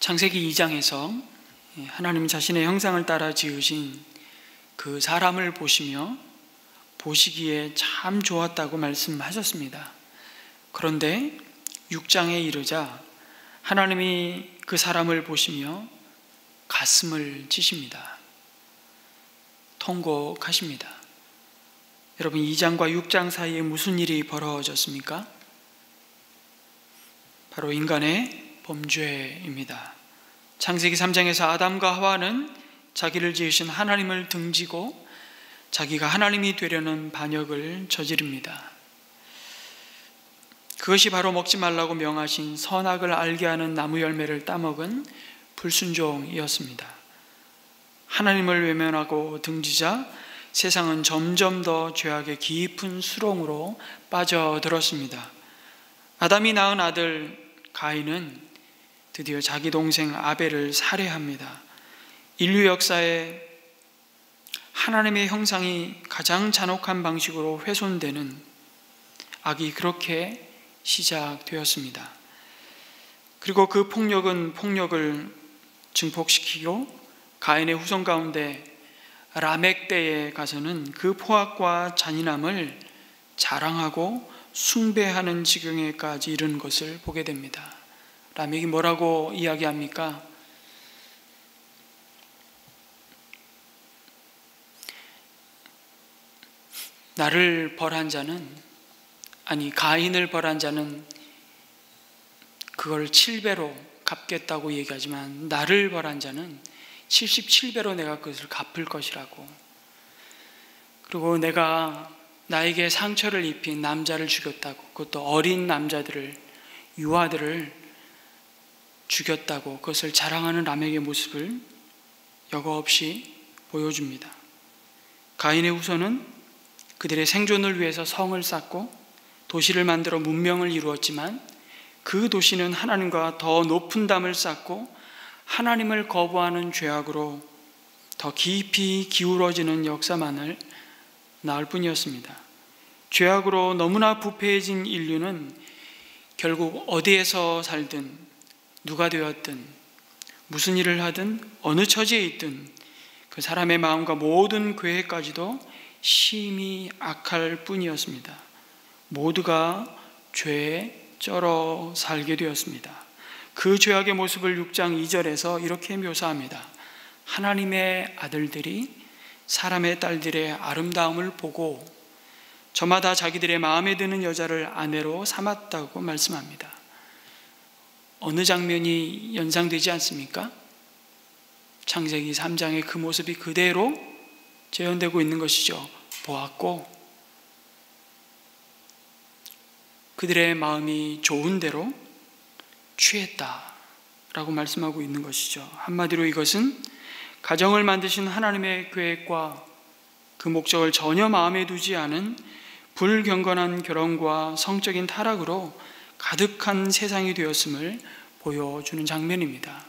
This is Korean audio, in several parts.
창세기 2장에서 하나님 자신의 형상을 따라 지으신 그 사람을 보시며 보시기에 참 좋았다고 말씀하셨습니다. 그런데 6장에 이르자 하나님이 그 사람을 보시며 가슴을 치십니다. 통곡하십니다. 여러분, 2장과 6장 사이에 무슨 일이 벌어졌습니까? 바로 인간의 범죄입니다. 창세기 3장에서 아담과 하와는 자기를 지으신 하나님을 등지고 자기가 하나님이 되려는 반역을 저지릅니다. 그것이 바로 먹지 말라고 명하신 선악을 알게 하는 나무 열매를 따먹은 불순종이었습니다. 하나님을 외면하고 등지자 세상은 점점 더 죄악의 깊은 수렁으로 빠져들었습니다. 아담이 낳은 아들 가인은 드디어 자기 동생 아벨을 살해합니다. 인류 역사에 하나님의 형상이 가장 잔혹한 방식으로 훼손되는 악이 그렇게 시작되었습니다. 그리고 그 폭력은 폭력을 증폭시키고 가인의 후손 가운데 라멕 때에 가서는 그 포악과 잔인함을 자랑하고 숭배하는 지경에까지 이르는 것을 보게 됩니다. 라멕이 뭐라고 이야기합니까? 나를 벌한 자는, 가인을 벌한 자는 그걸 7배로 갚겠다고 얘기하지만 나를 벌한 자는 77배로 내가 그것을 갚을 것이라고. 그리고 내가 나에게 상처를 입힌 남자를 죽였다고, 그것도 어린 남자들을, 유아들을 죽였다고 그것을 자랑하는 라멕의 모습을 여과 없이 보여줍니다. 가인의 후손은 그들의 생존을 위해서 성을 쌓고 도시를 만들어 문명을 이루었지만 그 도시는 하나님과 더 높은 담을 쌓고 하나님을 거부하는 죄악으로 더 깊이 기울어지는 역사만을 낳을 뿐이었습니다. 죄악으로 너무나 부패해진 인류는 결국 어디에서 살든 누가 되었든 무슨 일을 하든 어느 처지에 있든 그 사람의 마음과 모든 계획까지도 심히 악할 뿐이었습니다. 모두가 죄에 쩔어 살게 되었습니다. 그 죄악의 모습을 6장 2절에서 이렇게 묘사합니다. 하나님의 아들들이 사람의 딸들의 아름다움을 보고 저마다 자기들의 마음에 드는 여자를 아내로 삼았다고 말씀합니다. 어느 장면이 연상되지 않습니까? 창세기 3장의 그 모습이 그대로 재현되고 있는 것이죠. 보았고 그들의 마음이 좋은 대로 취했다라고 말씀하고 있는 것이죠. 한마디로 이것은 가정을 만드신 하나님의 계획과 그 목적을 전혀 마음에 두지 않은 불경건한 결혼과 성적인 타락으로 가득한 세상이 되었음을 보여주는 장면입니다.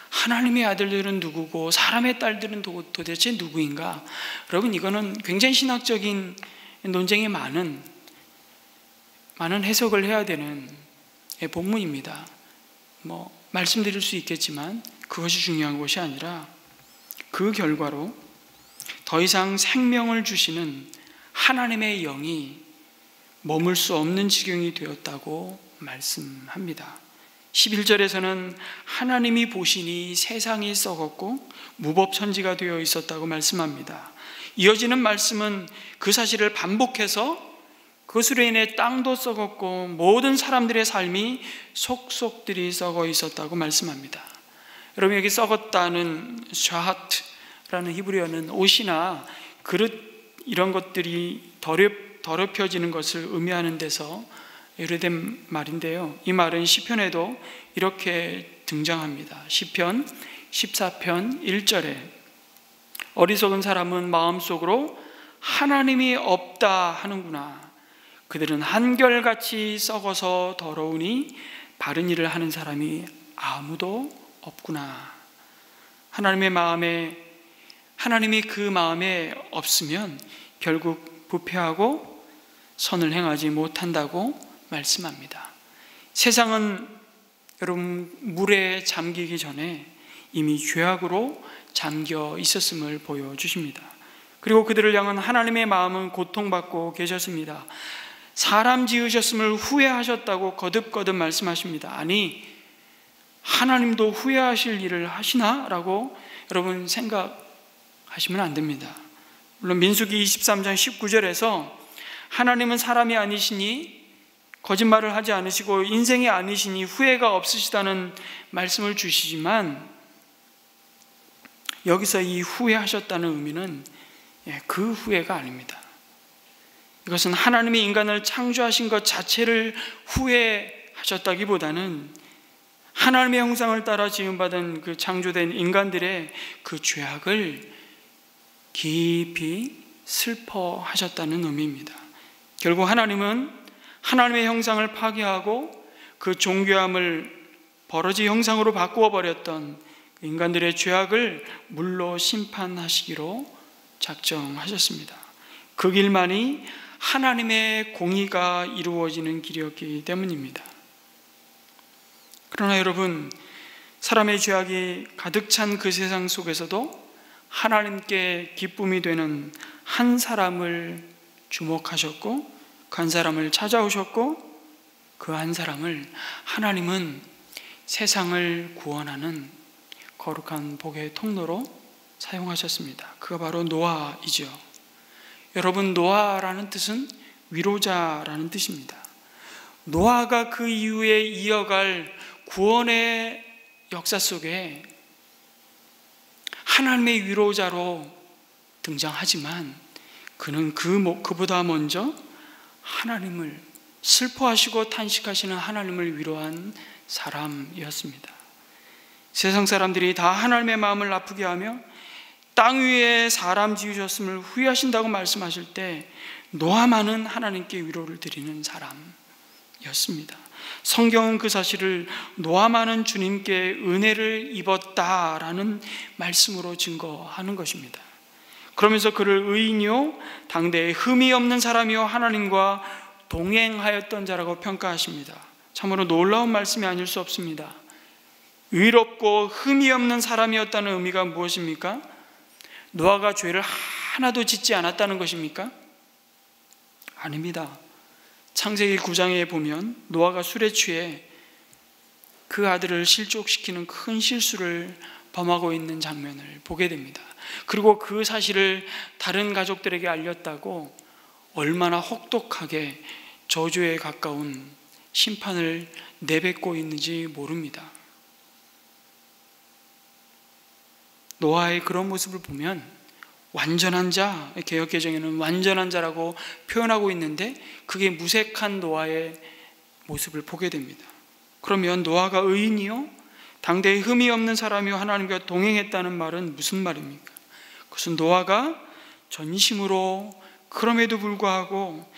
하나님의 아들들은 누구고 사람의 딸들은 도대체 누구인가? 여러분, 이거는 굉장히 신학적인 논쟁이 많은 해석을 해야 되는 본문입니다. 말씀드릴 수 있겠지만 그것이 중요한 것이 아니라 그 결과로 더 이상 생명을 주시는 하나님의 영이 머물 수 없는 지경이 되었다고 말씀합니다. 11절에서는 하나님이 보시니 세상이 썩었고 무법천지가 되어 있었다고 말씀합니다. 이어지는 말씀은 그 사실을 반복해서 그것으로 인해 땅도 썩었고 모든 사람들의 삶이 속속들이 썩어 있었다고 말씀합니다. 여러분, 여기 썩었다는 샤하트라는 히브리어는 옷이나 그릇 이런 것들이 더럽혀지는 것을 의미하는 데서 유래된 말인데요. 이 말은 시편에도 이렇게 등장합니다. 시편 14편 1절에 어리석은 사람은 마음속으로 하나님이 없다 하는구나. 그들은 한결같이 썩어서 더러우니 바른 일을 하는 사람이 아무도 없구나. 하나님이 그 마음에 없으면 결국 부패하고 선을 행하지 못한다고 말씀합니다. 세상은 여러분, 물에 잠기기 전에 이미 죄악으로 잠겨 있었음을 보여주십니다. 그리고 그들을 향한 하나님의 마음은 고통받고 계셨습니다. 사람 지으셨음을 후회하셨다고 거듭거듭 말씀하십니다. 아니, 하나님도 후회하실 일을 하시나? 라고 여러분 생각하시면 안 됩니다. 물론 민수기 23장 19절에서 하나님은 사람이 아니시니 거짓말을 하지 않으시고 인생이 아니시니 후회가 없으시다는 말씀을 주시지만, 여기서 이 후회하셨다는 의미는 그 후회가 아닙니다. 이것은 하나님이 인간을 창조하신 것 자체를 후회하셨다기보다는 하나님의 형상을 따라 지음받은 그 창조된 인간들의 그 죄악을 깊이 슬퍼하셨다는 의미입니다. 결국 하나님은 하나님의 형상을 파괴하고 그 존귀함을 버러지 형상으로 바꾸어 버렸던 인간들의 죄악을 물로 심판하시기로 작정하셨습니다. 그 길만이 하나님의 공의가 이루어지는 길이었기 때문입니다. 그러나 여러분, 사람의 죄악이 가득 찬 그 세상 속에서도 하나님께 기쁨이 되는 한 사람을 주목하셨고, 그 한 사람을 찾아오셨고, 그 한 사람을 하나님은 세상을 구원하는 거룩한 복의 통로로 사용하셨습니다. 그가 바로 노아이죠. 여러분, 노아라는 뜻은 위로자라는 뜻입니다. 노아가 그 이후에 이어갈 구원의 역사 속에 하나님의 위로자로 등장하지만, 그는 그보다 먼저 하나님을 슬퍼하시고 탄식하시는 하나님을 위로한 사람이었습니다. 세상 사람들이 다 하나님의 마음을 아프게 하며 땅 위에 사람 지으셨음을 후회하신다고 말씀하실 때, 노아만은 하나님께 위로를 드리는 사람이었습니다. 성경은 그 사실을 노아만은 주님께 은혜를 입었다라는 말씀으로 증거하는 것입니다. 그러면서 그를 의인이요 당대에 흠이 없는 사람이요 하나님과 동행하였던 자라고 평가하십니다. 참으로 놀라운 말씀이 아닐 수 없습니다. 의롭고 흠이 없는 사람이었다는 의미가 무엇입니까? 노아가 죄를 하나도 짓지 않았다는 것입니까? 아닙니다. 창세기 9장에 보면 노아가 술에 취해 그 아들을 실족시키는 큰 실수를 범하고 있는 장면을 보게 됩니다. 그리고 그 사실을 다른 가족들에게 알렸다고 얼마나 혹독하게 저주에 가까운 심판을 내뱉고 있는지 모릅니다. 노아의 그런 모습을 보면 완전한 자, 개역개정에는 완전한 자라고 표현하고 있는데, 그게 무색한 노아의 모습을 보게 됩니다. 그러면 노아가 의인이요 당대에 흠이 없는 사람이요 하나님과 동행했다는 말은 무슨 말입니까? 그것은 노아가 전심으로, 그럼에도 불구하고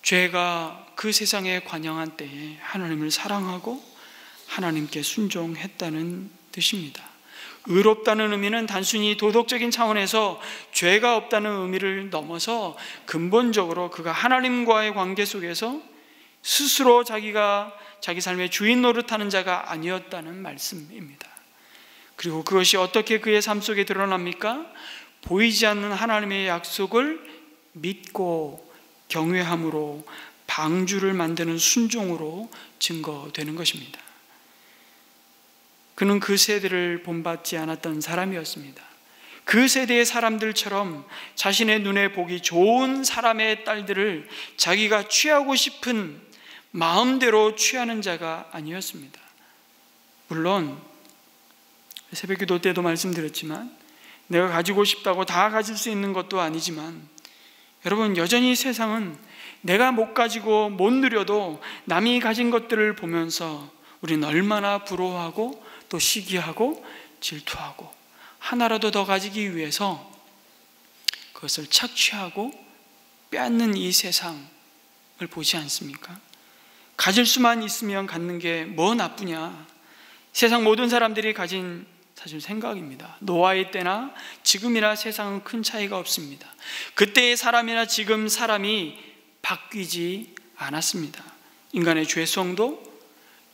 죄가 그 세상에 관영한 때에 하나님을 사랑하고 하나님께 순종했다는 뜻입니다. 의롭다는 의미는 단순히 도덕적인 차원에서 죄가 없다는 의미를 넘어서 근본적으로 그가 하나님과의 관계 속에서 스스로 자기 삶의 주인 노릇하는 자가 아니었다는 말씀입니다. 그리고 그것이 어떻게 그의 삶 속에 드러납니까? 보이지 않는 하나님의 약속을 믿고 경외함으로 방주를 만드는 순종으로 증거되는 것입니다. 그는 그 세대를 본받지 않았던 사람이었습니다. 그 세대의 사람들처럼 자신의 눈에 보기 좋은 사람의 딸들을 자기가 취하고 싶은 마음대로 취하는 자가 아니었습니다. 물론 새벽 기도 때도 말씀드렸지만 내가 가지고 싶다고 다 가질 수 있는 것도 아니지만, 여러분, 여전히 세상은 내가 못 가지고 못 누려도 남이 가진 것들을 보면서 우리는 얼마나 부러워하고 또 시기하고 질투하고 하나라도 더 가지기 위해서 그것을 착취하고 빼앗는 이 세상을 보지 않습니까? 가질 수만 있으면 갖는 게 뭐 나쁘냐? 세상 모든 사람들이 가진 사실 생각입니다. 노아의 때나 지금이나 세상은 큰 차이가 없습니다. 그때의 사람이나 지금 사람이 바뀌지 않았습니다. 인간의 죄성도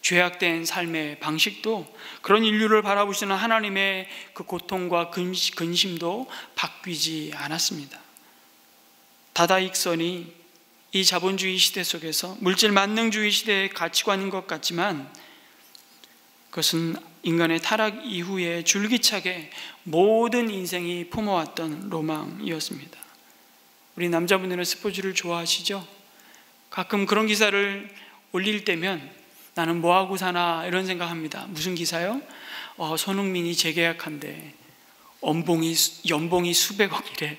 죄악된 삶의 방식도, 그런 인류를 바라보시는 하나님의 그 고통과 근심도 바뀌지 않았습니다. 다다익선이 이 자본주의 시대 속에서 물질 만능주의 시대의 가치관인 것 같지만, 그것은 인간의 타락 이후에 줄기차게 모든 인생이 품어왔던 로망이었습니다. 우리 남자분들은 스포츠를 좋아하시죠? 가끔 그런 기사를 올릴 때면 나는 뭐하고 사나 이런 생각합니다. 무슨 기사요? 손흥민이 재계약한대. 연봉이 수백억이래.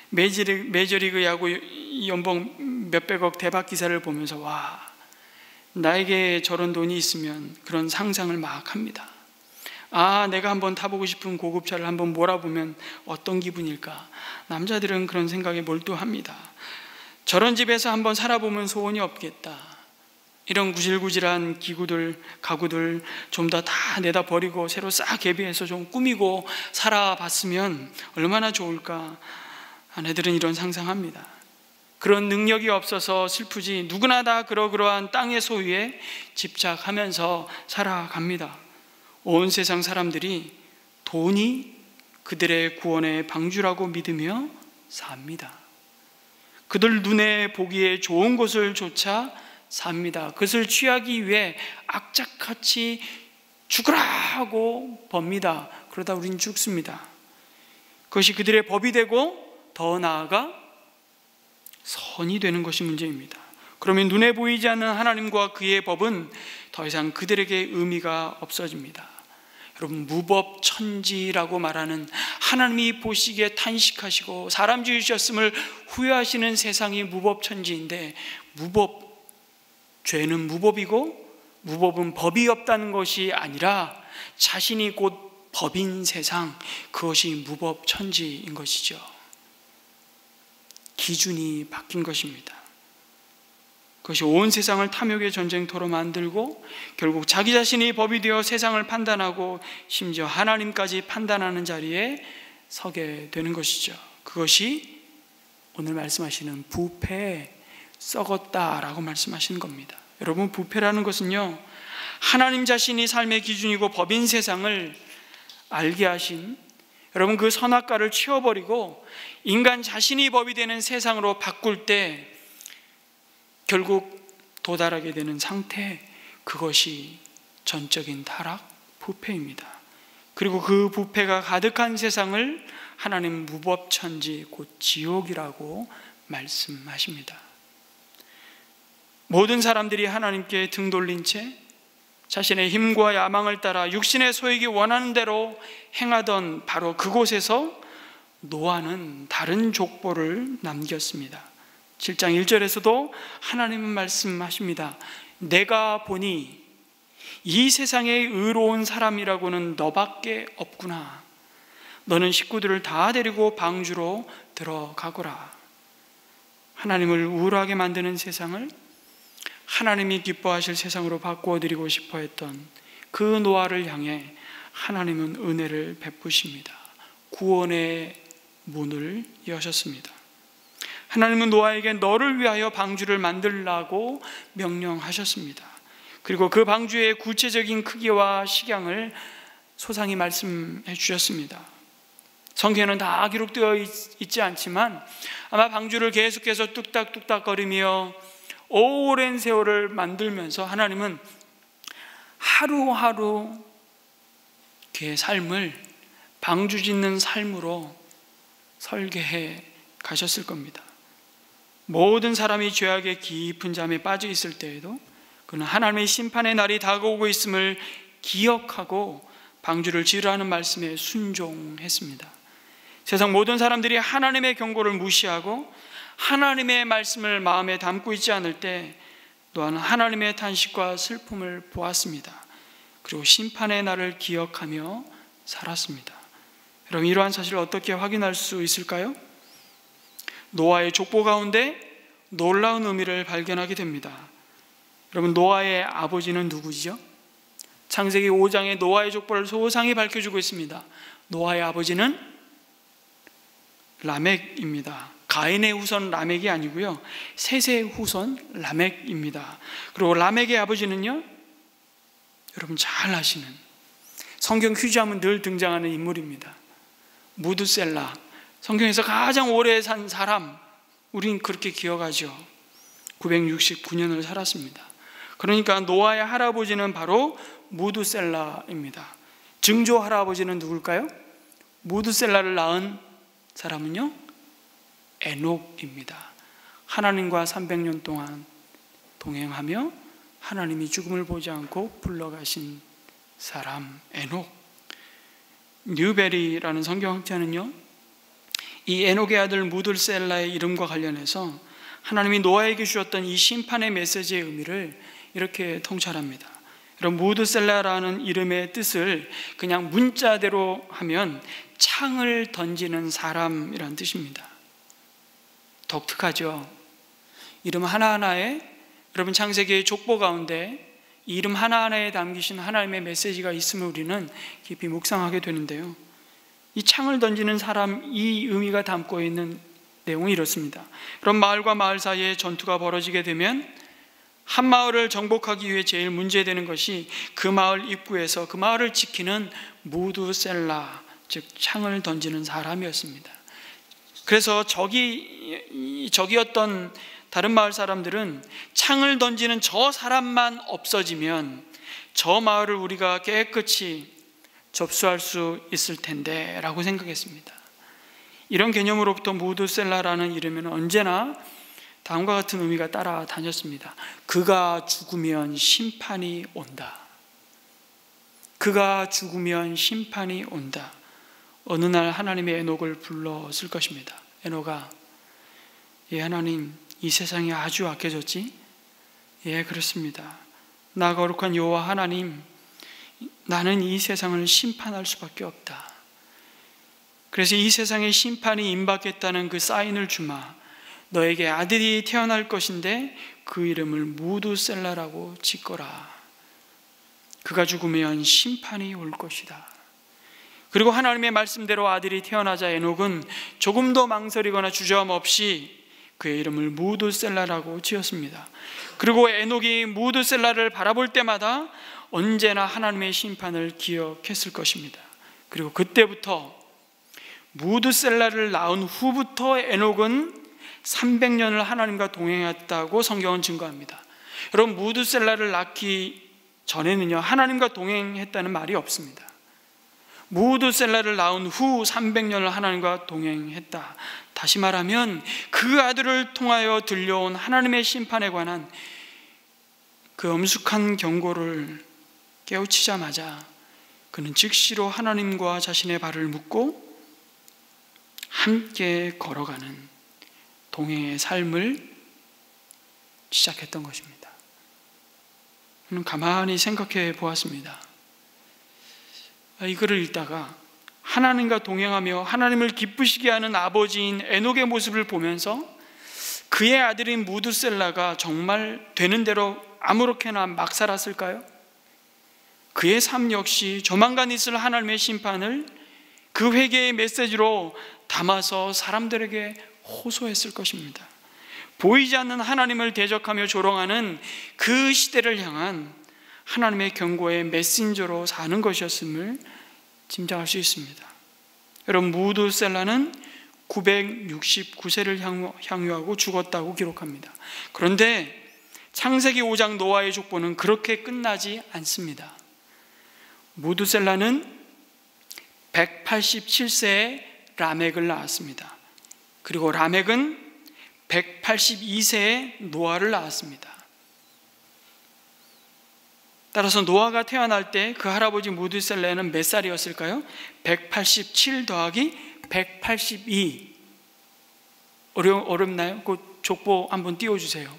메이저리그 야구 연봉 몇백억 대박 기사를 보면서 와, 나에게 저런 돈이 있으면 그런 상상을 막 합니다. 내가 한번 타보고 싶은 고급차를 한번 몰아보면 어떤 기분일까? 남자들은 그런 생각에 몰두합니다. 저런 집에서 한번 살아보면 소원이 없겠다. 이런 구질구질한 기구들, 가구들 좀 더 다 내다 버리고 새로 싹 개비해서 좀 꾸미고 살아봤으면 얼마나 좋을까? 아내들은 이런 상상합니다. 그런 능력이 없어서 슬프지 누구나 다 그러한 땅의 소유에 집착하면서 살아갑니다. 온 세상 사람들이 돈이 그들의 구원의 방주라고 믿으며 삽니다. 그들 눈에 보기에 좋은 것을 조차 삽니다. 그것을 취하기 위해 악착같이 죽으라 하고 법니다. 그러다 우린 죽습니다. 그것이 그들의 법이 되고 더 나아가 선이 되는 것이 문제입니다. 그러면 눈에 보이지 않는 하나님과 그의 법은 더 이상 그들에게 의미가 없어집니다. 여러분, 무법천지라고 말하는 하나님이 보시기에 탄식하시고 사람 지으셨음을 후회하시는 세상이 무법천지인데, 죄는 무법이고 무법은 법이 없다는 것이 아니라 자신이 곧 법인 세상, 그것이 무법천지인 것이죠. 기준이 바뀐 것입니다. 그것이 온 세상을 탐욕의 전쟁터로 만들고 결국 자기 자신이 법이 되어 세상을 판단하고 심지어 하나님까지 판단하는 자리에 서게 되는 것이죠. 그것이 오늘 말씀하시는 부패, 썩었다라고 말씀하시는 겁니다. 여러분, 부패라는 것은요, 하나님 자신이 삶의 기준이고 법인 세상을 알게 하신, 여러분, 그 선악과를 치워버리고 인간 자신이 법이 되는 세상으로 바꿀 때 결국 도달하게 되는 상태, 그것이 전적인 타락, 부패입니다. 그리고 그 부패가 가득한 세상을 하나님 무법천지, 곧 지옥이라고 말씀하십니다. 모든 사람들이 하나님께 등 돌린 채 자신의 힘과 야망을 따라 육신의 소욕이 원하는 대로 행하던 바로 그곳에서 노아는 다른 족보를 남겼습니다. 7장 1절에서도 하나님은 말씀하십니다. 내가 보니 이 세상에 의로운 사람이라고는 너밖에 없구나. 너는 식구들을 다 데리고 방주로 들어가거라. 하나님을 우울하게 만드는 세상을 하나님이 기뻐하실 세상으로 바꾸어드리고 싶어 했던 그 노아를 향해 하나님은 은혜를 베푸십니다. 구원의 문을 여셨습니다. 하나님은 노아에게 너를 위하여 방주를 만들라고 명령하셨습니다. 그리고 그 방주의 구체적인 크기와 식양을 소상히 말씀해 주셨습니다. 성경에는 다 기록되어 있지 않지만 아마 방주를 계속해서 뚝딱뚝딱 거리며 오랜 세월을 만들면서 하나님은 하루하루 그의 삶을 방주 짓는 삶으로 설계해 가셨을 겁니다. 모든 사람이 죄악의 깊은 잠에 빠져 있을 때에도 그는 하나님의 심판의 날이 다가오고 있음을 기억하고 방주를 지으라는 말씀에 순종했습니다. 세상 모든 사람들이 하나님의 경고를 무시하고 하나님의 말씀을 마음에 담고 있지 않을 때 노아는 하나님의 탄식과 슬픔을 보았습니다. 그리고 심판의 날을 기억하며 살았습니다. 여러분, 이러한 사실을 어떻게 확인할 수 있을까요? 노아의 족보 가운데 놀라운 의미를 발견하게 됩니다. 여러분, 노아의 아버지는 누구죠? 창세기 5장에 노아의 족보를 소상히 밝혀주고 있습니다. 노아의 아버지는 라멕입니다. 가인의 후손 라멕이 아니고요, 셋의 후손 라멕입니다. 그리고 라멕의 아버지는요, 여러분 잘 아시는, 성경 퀴즈하면 늘 등장하는 인물입니다. 무드셀라, 성경에서 가장 오래 산 사람, 우린 그렇게 기억하죠. 969년을 살았습니다. 그러니까 노아의 할아버지는 바로 무드셀라입니다. 증조 할아버지는 누굴까요? 무드셀라를 낳은 사람은요, 에녹입니다. 하나님과 300년 동안 동행하며 하나님이 죽음을 보지 않고 불러가신 사람, 에녹. 뉴베리라는 성경학자는요, 이 에녹의 아들 무드셀라의 이름과 관련해서 하나님이 노아에게 주셨던 이 심판의 메시지의 의미를 이렇게 통찰합니다. 여러분, 무드셀라라는 이름의 뜻을 그냥 문자대로 하면 창을 던지는 사람이란 뜻입니다. 독특하죠? 이름 하나하나에, 여러분 창세기의 족보 가운데 이 이름 하나하나에 담기신 하나님의 메시지가 있음을 우리는 깊이 묵상하게 되는데요, 이 창을 던지는 사람, 이 의미가 담고 있는 내용이 이렇습니다. 그럼 마을과 마을 사이에 전투가 벌어지게 되면 한 마을을 정복하기 위해 제일 문제되는 것이 그 마을 입구에서 그 마을을 지키는 무드셀라, 즉 창을 던지는 사람이었습니다. 그래서 적이었던 다른 마을 사람들은 창을 던지는 저 사람만 없어지면 저 마을을 우리가 깨끗이 접수할 수 있을 텐데 라고 생각했습니다. 이런 개념으로부터 무드셀라라는 이름은 언제나 다음과 같은 의미가 따라다녔습니다. 그가 죽으면 심판이 온다. 그가 죽으면 심판이 온다. 어느 날 하나님의 에녹을 불렀을 것입니다. 에녹아, 예 하나님, 이 세상이 아주 악해졌지? 예, 그렇습니다. 나 거룩한 여호와 하나님, 나는 이 세상을 심판할 수밖에 없다. 그래서 이 세상에 심판이 임박했다는 그 사인을 주마. 너에게 아들이 태어날 것인데 그 이름을 무드셀라라고 짓거라. 그가 죽으면 심판이 올 것이다. 그리고 하나님의 말씀대로 아들이 태어나자 에녹은 조금도 망설이거나 주저함 없이 그의 이름을 무드셀라라고 지었습니다. 그리고 에녹이 무드셀라를 바라볼 때마다 언제나 하나님의 심판을 기억했을 것입니다. 그리고 그때부터 무드셀라를 낳은 후부터 에녹은 300년을 하나님과 동행했다고 성경은 증거합니다. 여러분, 무드셀라를 낳기 전에는요, 하나님과 동행했다는 말이 없습니다. 무드셀라를 낳은 후 300년을 하나님과 동행했다. 다시 말하면 그 아들을 통하여 들려온 하나님의 심판에 관한 그 엄숙한 경고를 깨우치자마자 그는 즉시로 하나님과 자신의 발을 묶고 함께 걸어가는 동행의 삶을 시작했던 것입니다. 저는 가만히 생각해 보았습니다. 이 글을 읽다가 하나님과 동행하며 하나님을 기쁘시게 하는 아버지인 에녹의 모습을 보면서 그의 아들인 무드셀라가 정말 되는 대로 아무렇게나 막 살았을까요? 그의 삶 역시 조만간 있을 하나님의 심판을 그 회개의 메시지로 담아서 사람들에게 호소했을 것입니다. 보이지 않는 하나님을 대적하며 조롱하는 그 시대를 향한 하나님의 경고의 메신저로 사는 것이었음을 짐작할 수 있습니다. 여러분, 무드셀라는 969세를 향유하고 죽었다고 기록합니다. 그런데 창세기 5장 노아의 족보는 그렇게 끝나지 않습니다. 무드셀라는 187세에 라멕을 낳았습니다. 그리고 라멕은 182세에 노아를 낳았습니다. 따라서 노아가 태어날 때 그 할아버지 무드셀라는 몇 살이었을까요? 187 더하기 182. 어렵나요? 그 족보 한번 띄워주세요.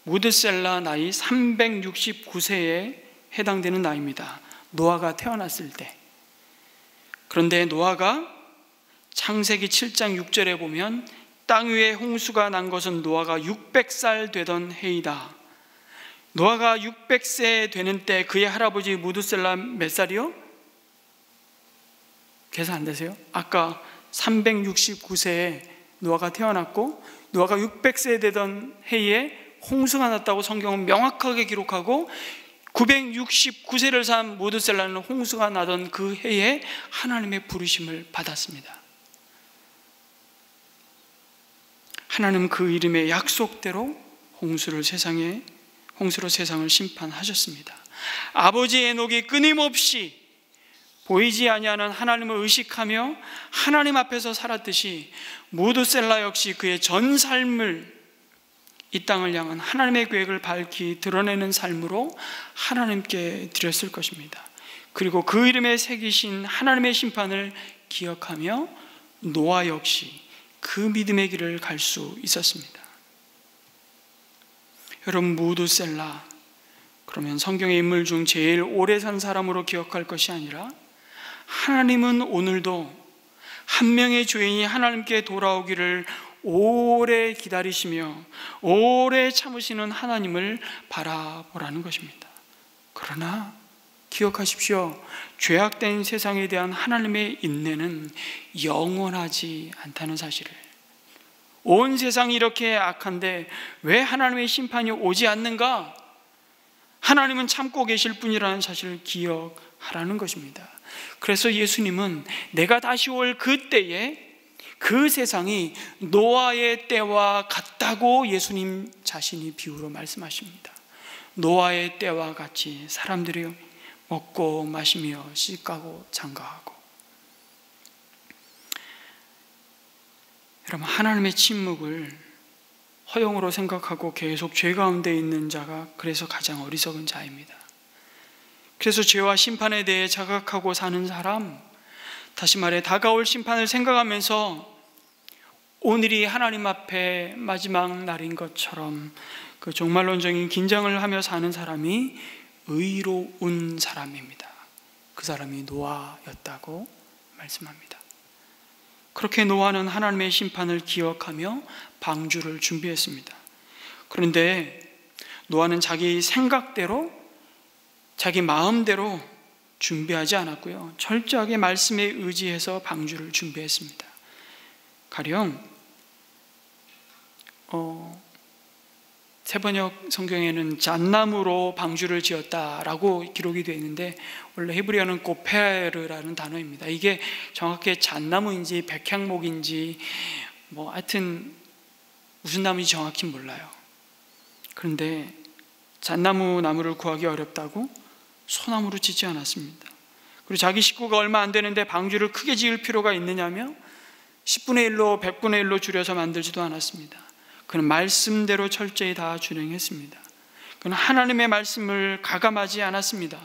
무드셀라 나이 369세에 해당되는 나이입니다. 노아가 태어났을 때. 그런데 노아가 창세기 7장 6절에 보면 땅 위에 홍수가 난 것은 노아가 600살 되던 해이다. 노아가 600세 되는 때 그의 할아버지 무드셀라 몇 살이요? 계산 안 되세요? 아까 369세에 노아가 태어났고 노아가 600세 되던 해에 홍수가 났다고 성경은 명확하게 기록하고 969세를 산 무드셀라는 홍수가 나던 그 해에 하나님의 부르심을 받았습니다. 하나님은 그 이름의 약속대로 홍수로 세상을 심판하셨습니다. 아버지 에녹이 끊임없이 보이지 아니하는 하나님을 의식하며 하나님 앞에서 살았듯이 무드셀라 역시 그의 전 삶을 이 땅을 향한 하나님의 계획을 밝히 드러내는 삶으로 하나님께 드렸을 것입니다. 그리고 그 이름에 새기신 하나님의 심판을 기억하며 노아 역시 그 믿음의 길을 갈 수 있었습니다. 여러분, 무드셀라, 그러면 성경의 인물 중 제일 오래 산 사람으로 기억할 것이 아니라 하나님은 오늘도 한 명의 죄인이 하나님께 돌아오기를 오래 기다리시며 오래 참으시는 하나님을 바라보라는 것입니다. 그러나 기억하십시오. 죄악된 세상에 대한 하나님의 인내는 영원하지 않다는 사실을. 온 세상이 이렇게 악한데 왜 하나님의 심판이 오지 않는가? 하나님은 참고 계실 뿐이라는 사실을 기억하라는 것입니다. 그래서 예수님은 내가 다시 올 그때에 그 세상이 노아의 때와 같다고 예수님 자신이 비유로 말씀하십니다. 노아의 때와 같이 사람들이 먹고 마시며 씻고 장가하고. 여러분, 하나님의 침묵을 허용으로 생각하고 계속 죄 가운데 있는 자가 그래서 가장 어리석은 자입니다. 그래서 죄와 심판에 대해 자각하고 사는 사람, 다시 말해 다가올 심판을 생각하면서 오늘이 하나님 앞에 마지막 날인 것처럼 그 종말론적인 긴장을 하며 사는 사람이 의로운 사람입니다. 그 사람이 노아였다고 말씀합니다. 그렇게 노아는 하나님의 심판을 기억하며 방주를 준비했습니다. 그런데 노아는 자기 생각대로, 자기 마음대로 준비하지 않았고요, 철저하게 말씀에 의지해서 방주를 준비했습니다. 가령 세번역 성경에는 잣나무로 방주를 지었다라고 기록이 되어 있는데, 원래 히브리어는 고페르라는 단어입니다. 이게 정확히 잣나무인지 백향목인지 하여튼 무슨 나무인지 정확히 몰라요. 그런데 잣나무 나무를 구하기 어렵다고 소나무로 짓지 않았습니다. 그리고 자기 식구가 얼마 안 되는데 방주를 크게 지을 필요가 있느냐며 10분의 1로 100분의 1로 줄여서 만들지도 않았습니다. 그는 말씀대로 철저히 다 준행했습니다. 그는 하나님의 말씀을 가감하지 않았습니다.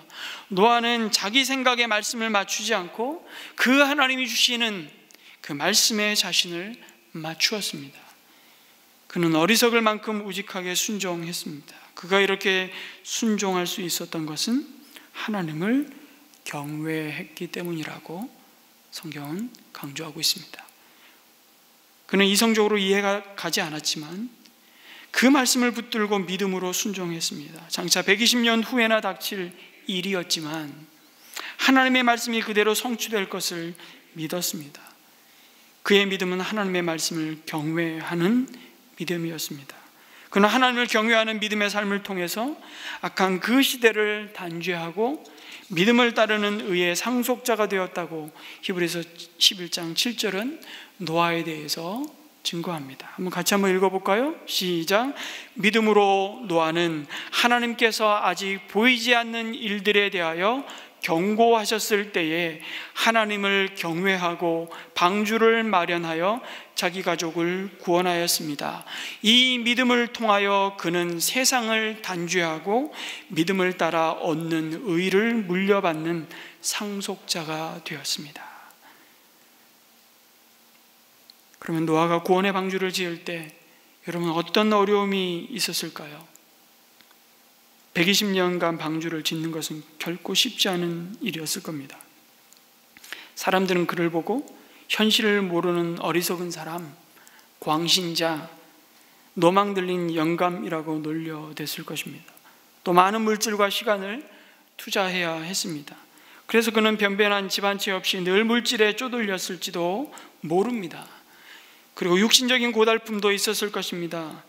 노아는 자기 생각에 말씀을 맞추지 않고 그 하나님이 주시는 그 말씀에 자신을 맞추었습니다. 그는 어리석을 만큼 우직하게 순종했습니다. 그가 이렇게 순종할 수 있었던 것은 하나님을 경외했기 때문이라고 성경은 강조하고 있습니다. 그는 이성적으로 이해가 가지 않았지만 그 말씀을 붙들고 믿음으로 순종했습니다. 장차 120년 후에나 닥칠 일이었지만 하나님의 말씀이 그대로 성취될 것을 믿었습니다. 그의 믿음은 하나님의 말씀을 경외하는 믿음이었습니다. 그는 하나님을 경외하는 믿음의 삶을 통해서 악한 그 시대를 단죄하고 믿음을 따르는 의의 상속자가 되었다고 히브리서 11장 7절은 노아에 대해서 증거합니다. 같이 한번 읽어볼까요? 시작. 믿음으로 노아는 하나님께서 아직 보이지 않는 일들에 대하여 경고하셨을 때에 하나님을 경외하고 방주를 마련하여 자기 가족을 구원하였습니다. 이 믿음을 통하여 그는 세상을 단죄하고 믿음을 따라 얻는 의를 물려받는 상속자가 되었습니다. 그러면 노아가 구원의 방주를 지을 때 여러분 어떤 어려움이 있었을까요? 120년간 방주를 짓는 것은 결코 쉽지 않은 일이었을 겁니다. 사람들은 그를 보고 현실을 모르는 어리석은 사람, 광신자, 노망 들린 영감이라고 놀려댔을 것입니다. 또 많은 물질과 시간을 투자해야 했습니다. 그래서 그는 변변한 집안채 없이 늘 물질에 쪼들렸을지도 모릅니다. 그리고 육신적인 고달픔도 있었을 것입니다.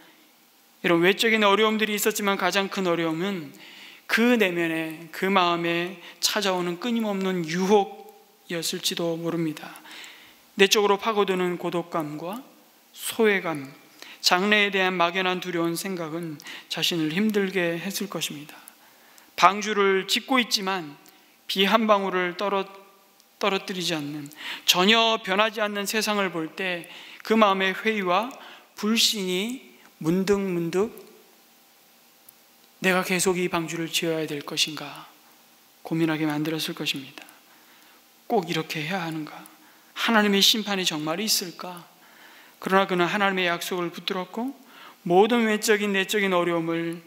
이런 외적인 어려움들이 있었지만 가장 큰 어려움은 그 내면에, 그 마음에 찾아오는 끊임없는 유혹이었을지도 모릅니다. 내적으로 파고드는 고독감과 소외감, 장래에 대한 막연한 두려운 생각은 자신을 힘들게 했을 것입니다. 방주를 짓고 있지만 비 한 방울을 떨어뜨리지 않는, 전혀 변하지 않는 세상을 볼 때 그 마음의 회의와 불신이 문득문득 내가 계속 이 방주를 지어야 될 것인가 고민하게 만들었을 것입니다. 꼭 이렇게 해야 하는가? 하나님의 심판이 정말 있을까? 그러나 그는 하나님의 약속을 붙들었고 모든 외적인 내적인 어려움을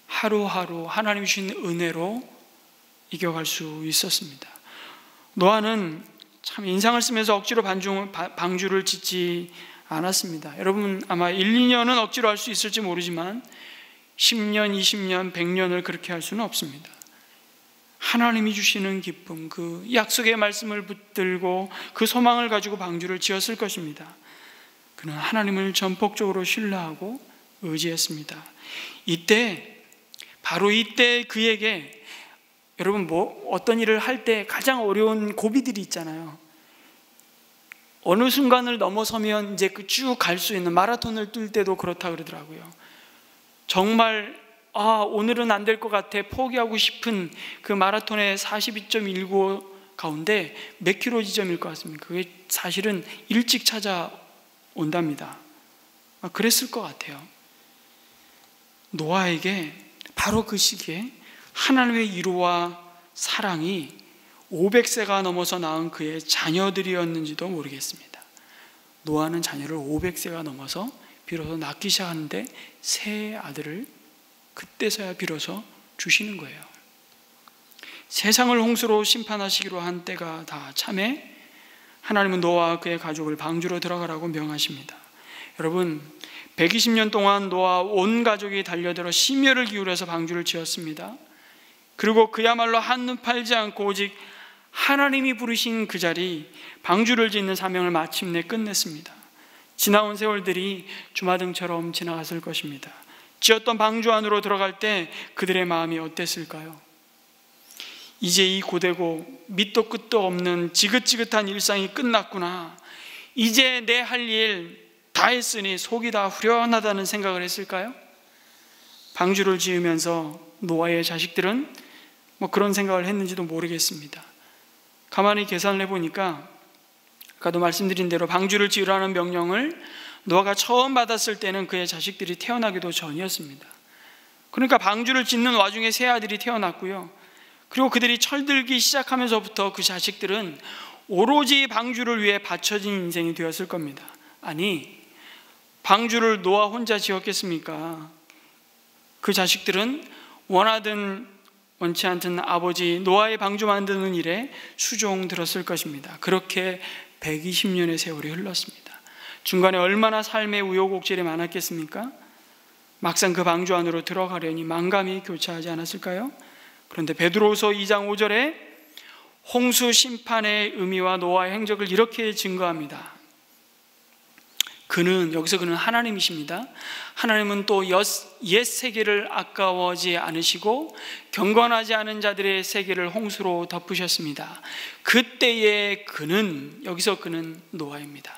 하루하루 하나님이 주신 은혜로 이겨갈 수 있었습니다. 노아는 참 인상을 쓰면서 억지로 방주를 짓지 않았습니다. 여러분 아마 1, 2년은 억지로 할 수 있을지 모르지만 10년, 20년, 100년을 그렇게 할 수는 없습니다. 하나님이 주시는 기쁨, 그 약속의 말씀을 붙들고 그 소망을 가지고 방주를 지었을 것입니다. 그는 하나님을 전폭적으로 신뢰하고 의지했습니다. 바로 이때 그에게, 여러분 어떤 일을 할 때 가장 어려운 고비들이 있잖아요. 어느 순간을 넘어서면 이제 쭉 갈 수 있는, 마라톤을 뛸 때도 그렇다 그러더라고요. 정말 오늘은 안 될 것 같아 포기하고 싶은 그 마라톤의 42.195 가운데 몇 킬로 지점일 것 같습니까? 그게 사실은 일찍 찾아온답니다. 그랬을 것 같아요. 노아에게 바로 그 시기에 하나님의 위로와 사랑이 500세가 넘어서 낳은 그의 자녀들이었는지도 모르겠습니다. 노아는 자녀를 500세가 넘어서 비로소 낳기 시작하는데 새 아들을 그때서야 비로소 주시는 거예요. 세상을 홍수로 심판하시기로 한 때가 다 참에 하나님은 노아와 그의 가족을 방주로 들어가라고 명하십니다. 여러분 120년 동안 노아 온 가족이 달려들어 심혈을 기울여서 방주를 지었습니다. 그리고 그야말로 한눈 팔지 않고 오직 하나님이 부르신 그 자리, 방주를 짓는 사명을 마침내 끝냈습니다. 지나온 세월들이 주마등처럼 지나갔을 것입니다. 지었던 방주 안으로 들어갈 때 그들의 마음이 어땠을까요? 이제 이 고되고 밑도 끝도 없는 지긋지긋한 일상이 끝났구나, 이제 내 할 일 다 했으니 속이 다 후련하다는 생각을 했을까요? 방주를 지으면서 노아의 자식들은 그런 생각을 했는지도 모르겠습니다. 가만히 계산을 해보니까 아까도 말씀드린 대로 방주를 지으라는 명령을 노아가 처음 받았을 때는 그의 자식들이 태어나기도 전이었습니다. 그러니까 방주를 짓는 와중에 새 아들이 태어났고요. 그리고 그들이 철들기 시작하면서부터 그 자식들은 오로지 방주를 위해 바쳐진 인생이 되었을 겁니다. 아니, 방주를 노아 혼자 지었겠습니까? 그 자식들은 원하든 원치 않든 아버지 노아의 방주 만드는 일에 수종 들었을 것입니다. 그렇게 120년의 세월이 흘렀습니다. 중간에 얼마나 삶의 우여곡절이 많았겠습니까? 막상 그 방주 안으로 들어가려니 만감이 교차하지 않았을까요? 그런데 베드로후서 2장 5절에 홍수 심판의 의미와 노아의 행적을 이렇게 증거합니다. 여기서 그는 하나님이십니다. 하나님은 또 옛 세계를 아까워하지 않으시고 경건하지 않은 자들의 세계를 홍수로 덮으셨습니다. 그때의 여기서 그는 노아입니다.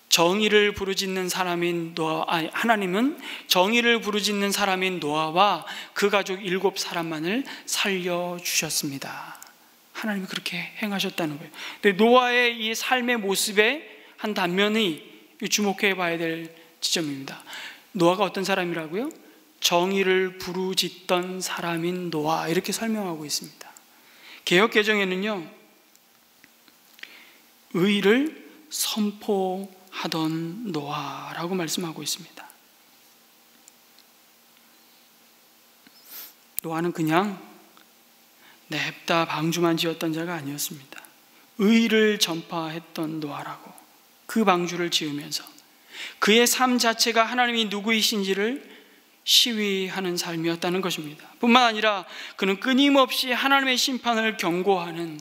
정의를 부르짖는 사람인 하나님은 정의를 부르짖는 사람인 노아와 그 가족 7사람만을 살려주셨습니다. 하나님이 그렇게 행하셨다는 거예요. 근데 노아의 이 삶의 모습에 한 단면이 주목해 봐야 될 지점입니다. 노아가 어떤 사람이라고요? 정의를 부르짖던 사람인 노아, 이렇게 설명하고 있습니다. 개역개정에는요, 의를 선포하던 노아라고 말씀하고 있습니다. 노아는 그냥 냅다 방주만 지었던 자가 아니었습니다. 의를 전파했던 노아라고, 그 방주를 지으면서 그의 삶 자체가 하나님이 누구이신지를 시위하는 삶이었다는 것입니다. 뿐만 아니라 그는 끊임없이 하나님의 심판을 경고하는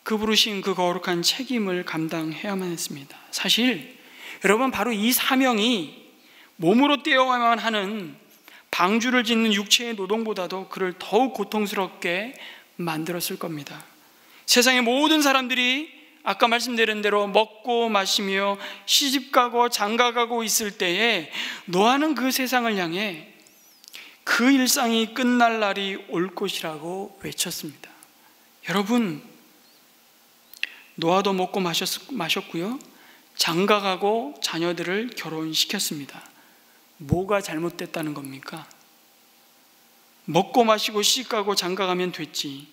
그 부르신 그 거룩한 책임을 감당해야만 했습니다. 사실 여러분, 바로 이 사명이 몸으로 떼어야만 하는 방주를 짓는 육체의 노동보다도 그를 더욱 고통스럽게 만들었을 겁니다. 세상의 모든 사람들이 아까 말씀드린 대로 먹고 마시며 시집가고 장가가고 있을 때에 노아는 그 세상을 향해 그 일상이 끝날 날이 올 것이라고 외쳤습니다. 여러분, 노아도 먹고 마셨고요, 장가가고 자녀들을 결혼시켰습니다. 뭐가 잘못됐다는 겁니까? 먹고 마시고 시집가고 장가가면 됐지.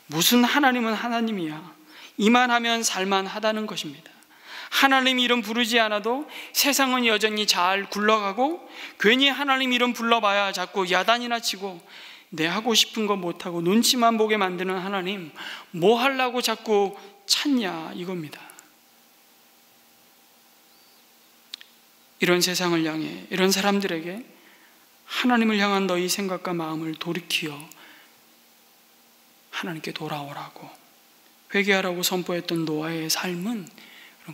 무슨 하나님은 하나님이야. 이만하면 살만하다는 것입니다. 하나님 이름 부르지 않아도 세상은 여전히 잘 굴러가고, 괜히 하나님 이름 불러봐야 자꾸 야단이나 치고 내 하고 싶은 거 못하고 눈치만 보게 만드는 하나님, 뭐 하려고 자꾸 찾냐 이겁니다. 이런 세상을 향해, 이런 사람들에게 하나님을 향한 너희 생각과 마음을 돌이키어 하나님께 돌아오라고 회개하라고 선포했던 노아의 삶은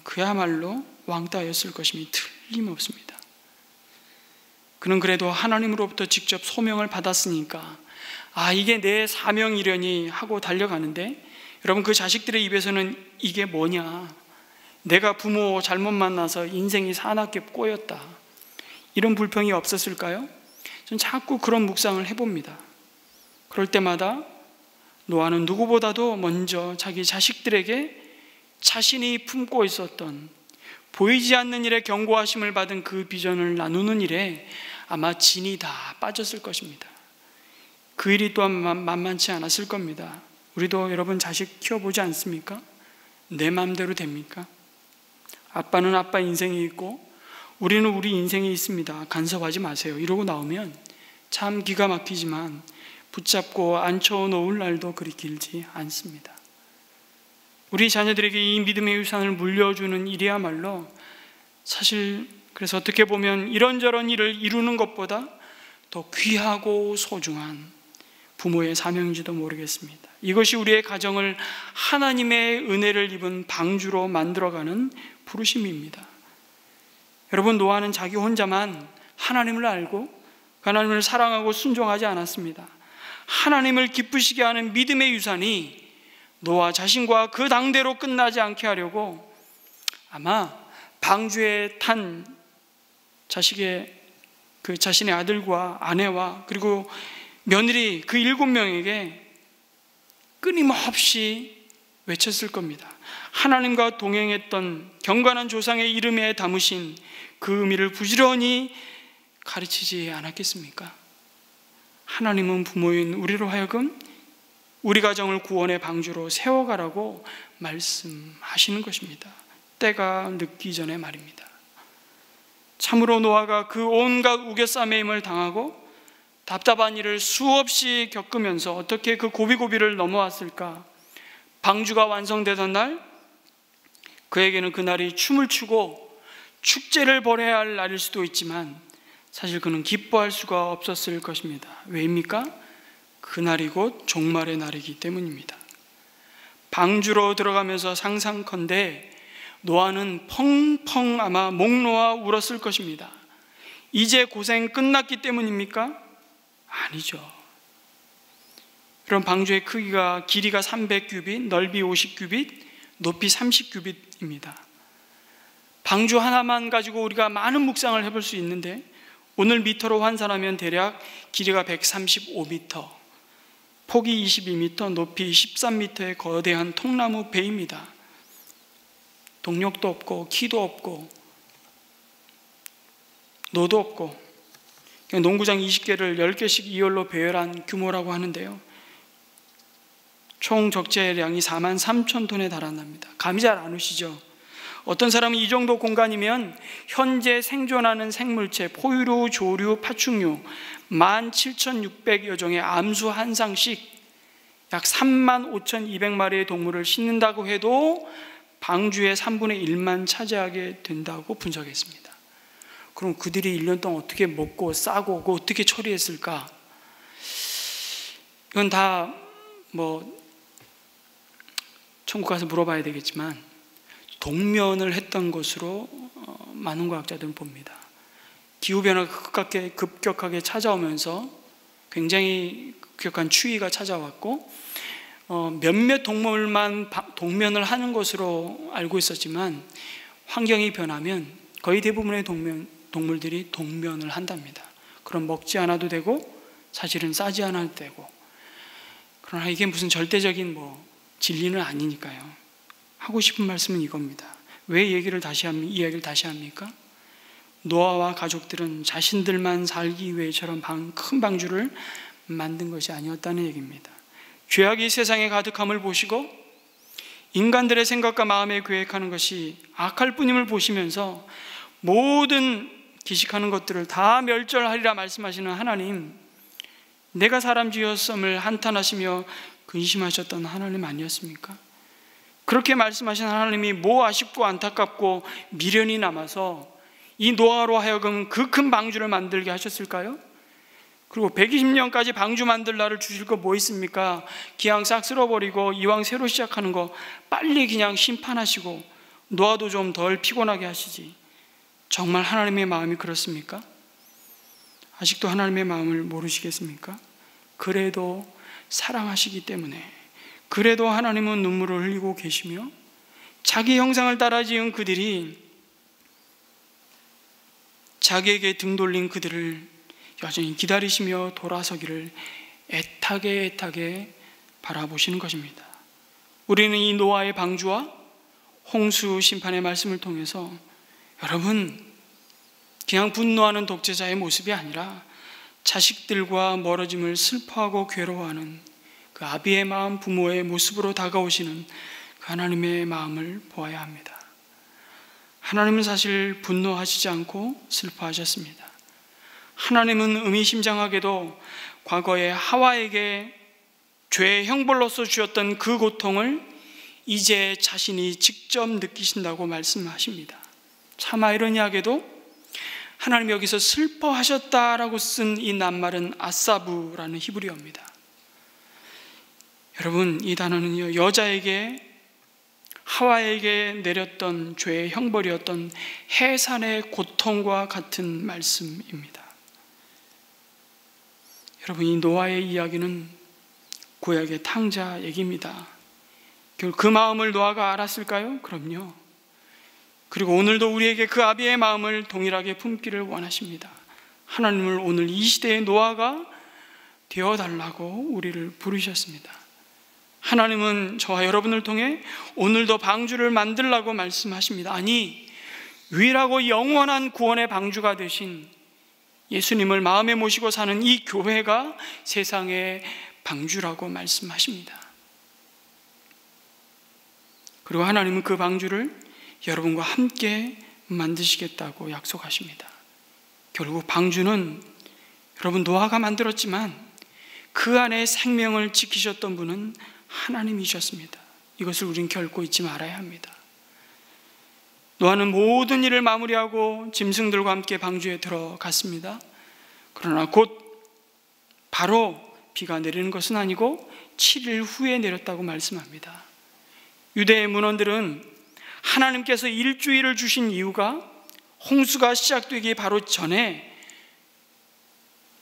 그야말로 왕따였을 것임이 틀림없습니다. 그는 그래도 하나님으로부터 직접 소명을 받았으니까 이게 내 사명이려니 하고 달려가는데, 여러분, 그 자식들의 입에서는 이게 뭐냐, 내가 부모 잘못 만나서 인생이 사납게 꼬였다, 이런 불평이 없었을까요? 전 자꾸 그런 묵상을 해봅니다. 그럴 때마다 노아는 누구보다도 먼저 자기 자식들에게 자신이 품고 있었던 보이지 않는 일에 경고하심을 받은 그 비전을 나누는 일에 아마 진이 다 빠졌을 것입니다. 그 일이 또한 만만치 않았을 겁니다. 우리도 여러분 자식 키워보지 않습니까? 내 마음대로 됩니까? 아빠는 아빠 인생이 있고 우리는 우리 인생이 있습니다, 간섭하지 마세요, 이러고 나오면 참 기가 막히지만 붙잡고 앉혀놓을 날도 그리 길지 않습니다. 우리 자녀들에게 이 믿음의 유산을 물려주는 일이야말로 사실 그래서 어떻게 보면 이런저런 일을 이루는 것보다 더 귀하고 소중한 부모의 사명인지도 모르겠습니다. 이것이 우리의 가정을 하나님의 은혜를 입은 방주로 만들어가는 부르심입니다. 여러분, 노아는 자기 혼자만 하나님을 알고 하나님을 사랑하고 순종하지 않았습니다. 하나님을 기쁘시게 하는 믿음의 유산이 노아 자신과 그 당대로 끝나지 않게 하려고 아마 방주에 탄 자신의 아들과 아내와 그리고 며느리 그 7명에게 끊임없이 외쳤을 겁니다. 하나님과 동행했던 경건한 조상의 이름에 담으신 그 의미를 부지런히 가르치지 않았겠습니까? 하나님은 부모인 우리로 하여금 우리 가정을 구원의 방주로 세워가라고 말씀하시는 것입니다. 때가 늦기 전에 말입니다. 참으로 노아가 그 온갖 우겨싸매임을 당하고 답답한 일을 수없이 겪으면서 어떻게 그 고비고비를 넘어왔을까? 방주가 완성되던 날, 그에게는 그날이 춤을 추고 축제를 벌여야 할 날일 수도 있지만 사실 그는 기뻐할 수가 없었을 것입니다. 왜입니까? 그날이 곧 종말의 날이기 때문입니다. 방주로 들어가면서 상상컨대 노아는 펑펑 아마 목 놓아 울었을 것입니다. 이제 고생 끝났기 때문입니까? 아니죠. 그럼 방주의 크기가 길이가 300규빗, 넓이 50규빗, 높이 30규빗입니다. 방주 하나만 가지고 우리가 많은 묵상을 해볼 수 있는데 오늘 미터로 환산하면 대략 길이가 135m, 폭이 22m, 높이 13m의 거대한 통나무 배입니다. 동력도 없고 키도 없고 노도 없고 그냥 농구장 20개를 10개씩 이열로 배열한 규모라고 하는데요, 총 적재량이 43,000톤에 달한답니다. 감이 잘 안 오시죠? 어떤 사람은 이 정도 공간이면 현재 생존하는 생물체, 포유류, 조류, 파충류 17,600여 종의 암수 한 쌍씩 약 35,200마리의 동물을 싣는다고 해도 방주의 3분의 1만 차지하게 된다고 분석했습니다. 그럼 그들이 1년 동안 어떻게 먹고 싸고 어떻게 처리했을까? 이건 다 천국 가서 물어봐야 되겠지만 동면을 했던 것으로 많은 과학자들은 봅니다. 기후변화가 급격하게 찾아오면서 굉장히 급격한 추위가 찾아왔고 몇몇 동물만 동면을 하는 것으로 알고 있었지만 환경이 변하면 거의 대부분의 동물들이 동면을 한답니다. 그럼 먹지 않아도 되고 사실은 싸지 않아도 되고, 그러나 이게 무슨 절대적인 진리는 아니니까요. 하고 싶은 말씀은 이겁니다. 왜 이야기를 다시 합니까? 노아와 가족들은 자신들만 살기 위해처럼 큰 방주를 만든 것이 아니었다는 얘기입니다. 죄악이 세상에 가득함을 보시고 인간들의 생각과 마음에 계획하는 것이 악할 뿐임을 보시면서 모든 기식하는 것들을 다 멸절하리라 말씀하시는 하나님, 내가 사람 지었음을 한탄하시며 근심하셨던 하나님 아니었습니까? 그렇게 말씀하신 하나님이 뭐 아쉽고 안타깝고 미련이 남아서 이 노아로 하여금 그 큰 방주를 만들게 하셨을까요? 그리고 120년까지 방주 만들 날을 주실 거 뭐 있습니까? 기왕 싹 쓸어버리고 이왕 새로 시작하는 거 빨리 그냥 심판하시고 노아도 좀 덜 피곤하게 하시지. 정말 하나님의 마음이 그렇습니까? 아직도 하나님의 마음을 모르시겠습니까? 그래도 사랑하시기 때문에, 그래도 하나님은 눈물을 흘리고 계시며 자기 형상을 따라 지은 그들이, 자기에게 등 돌린 그들을 여전히 기다리시며 돌아서기를 애타게 바라보시는 것입니다. 우리는 이 노아의 방주와 홍수 심판의 말씀을 통해서 여러분, 그냥 분노하는 독재자의 모습이 아니라 자식들과 멀어짐을 슬퍼하고 괴로워하는 그 아비의 마음, 부모의 모습으로 다가오시는 그 하나님의 마음을 보아야 합니다. 하나님은 사실 분노하시지 않고 슬퍼하셨습니다. 하나님은 의미심장하게도 과거에 하와에게 죄의 형벌로서 주었던 그 고통을 이제 자신이 직접 느끼신다고 말씀하십니다. 참 아이러니하게도 하나님이 여기서 슬퍼하셨다라고 쓴 이 낱말은 아사부라는 히브리어입니다. 여러분, 이 단어는요, 여자에게 하와에게 내렸던 죄의 형벌이었던 해산의 고통과 같은 말씀입니다. 여러분, 이 노아의 이야기는 구약의 탕자 얘기입니다. 결국 그 마음을 노아가 알았을까요? 그럼요. 그리고 오늘도 우리에게 그 아비의 마음을 동일하게 품기를 원하십니다. 하나님을 오늘 이 시대의 노아가 되어달라고 우리를 부르셨습니다. 하나님은 저와 여러분을 통해 오늘도 방주를 만들라고 말씀하십니다. 아니, 유일하고 영원한 구원의 방주가 되신 예수님을 마음에 모시고 사는 이 교회가 세상의 방주라고 말씀하십니다. 그리고 하나님은 그 방주를 여러분과 함께 만드시겠다고 약속하십니다. 결국 방주는 여러분 노아가 만들었지만 그 안에 생명을 지키셨던 분은 하나님이셨습니다. 이것을 우린 결코 잊지 말아야 합니다. 노아는 모든 일을 마무리하고 짐승들과 함께 방주에 들어갔습니다. 그러나 곧 바로 비가 내리는 것은 아니고 7일 후에 내렸다고 말씀합니다. 유대의 문헌들은 하나님께서 일주일을 주신 이유가 홍수가 시작되기 바로 전에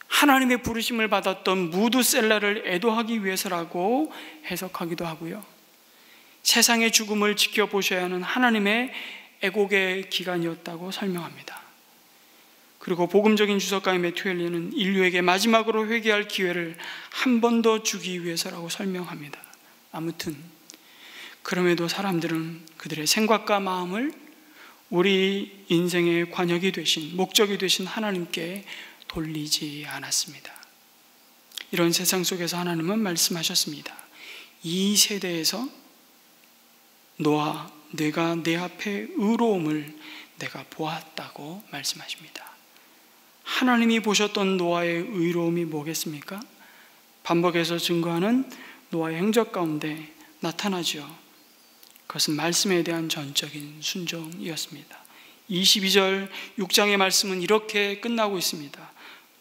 하나님의 부르심을 받았던 무드셀라를 애도하기 위해서라고 해석하기도 하고요, 세상의 죽음을 지켜보셔야 하는 하나님의 애곡의 기간이었다고 설명합니다. 그리고 복음적인 주석가인 매튜 헨리는 인류에게 마지막으로 회개할 기회를 한 번 더 주기 위해서라고 설명합니다. 아무튼 그럼에도 사람들은 그들의 생각과 마음을 우리 인생의 관역이 되신, 목적이 되신 하나님께 돌리지 않았습니다. 이런 세상 속에서 하나님은 말씀하셨습니다. 이 세대에서 노아, 내가 내 앞에 의로움을 내가 보았다고 말씀하십니다. 하나님이 보셨던 노아의 의로움이 뭐겠습니까? 반복해서 증거하는 노아의 행적 가운데 나타나죠. 그것은 말씀에 대한 전적인 순종이었습니다. 22절 6장의 말씀은 이렇게 끝나고 있습니다.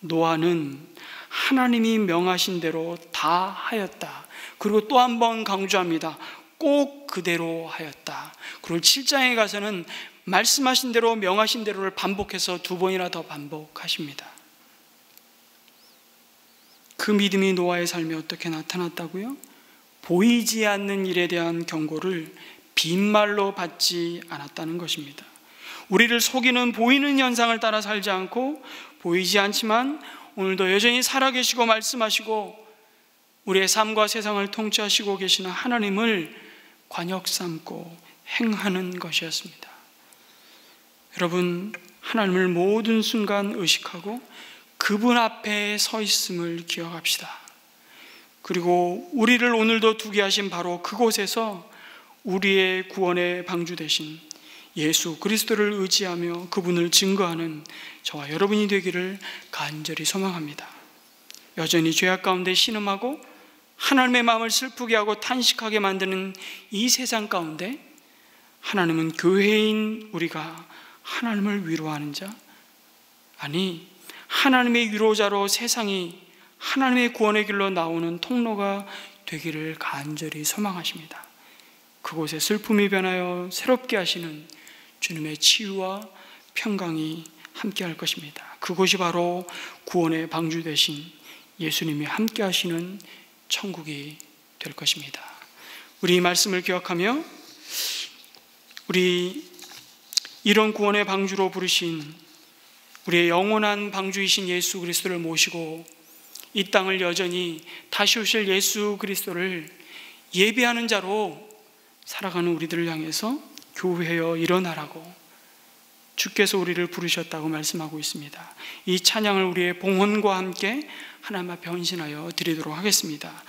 노아는 하나님이 명하신 대로 다 하였다. 그리고 또 한 번 강조합니다. 꼭 그대로 하였다. 그리고 7장에 가서는 말씀하신 대로 명하신 대로를 반복해서 2번이나 더 반복하십니다. 그 믿음이 노아의 삶에 어떻게 나타났다고요? 보이지 않는 일에 대한 경고를 빈말로 받지 않았다는 것입니다. 우리를 속이는 보이는 현상을 따라 살지 않고 보이지 않지만 오늘도 여전히 살아계시고 말씀하시고 우리의 삶과 세상을 통치하시고 계시는 하나님을 관역 삼고 행하는 것이었습니다. 여러분, 하나님을 모든 순간 의식하고 그분 앞에 서 있음을 기억합시다. 그리고 우리를 오늘도 두게 하신 바로 그곳에서 우리의 구원의 방주 되신 예수 그리스도를 의지하며 그분을 증거하는 저와 여러분이 되기를 간절히 소망합니다. 여전히 죄악 가운데 신음하고 하나님의 마음을 슬프게 하고 탄식하게 만드는 이 세상 가운데 하나님은 교회인 우리가 하나님을 위로하는 자, 아니 하나님의 위로자로 세상이 하나님의 구원의 길로 나오는 통로가 되기를 간절히 소망하십니다. 그곳에 슬픔이 변하여 새롭게 하시는 주님의 치유와 평강이 함께 할 것입니다. 그곳이 바로 구원의 방주 되신 예수님이 함께 하시는 천국이 될 것입니다. 우리 이 말씀을 기억하며 우리 이런 구원의 방주로 부르신 우리의 영원한 방주이신 예수 그리스도를 모시고 이 땅을 여전히 다시 오실 예수 그리스도를 예비하는 자로 살아가는 우리들을 향해서 교회여 일어나라고 주께서 우리를 부르셨다고 말씀하고 있습니다. 이 찬양을 우리의 봉헌과 함께 하나님 앞에 헌신하여 드리도록 하겠습니다.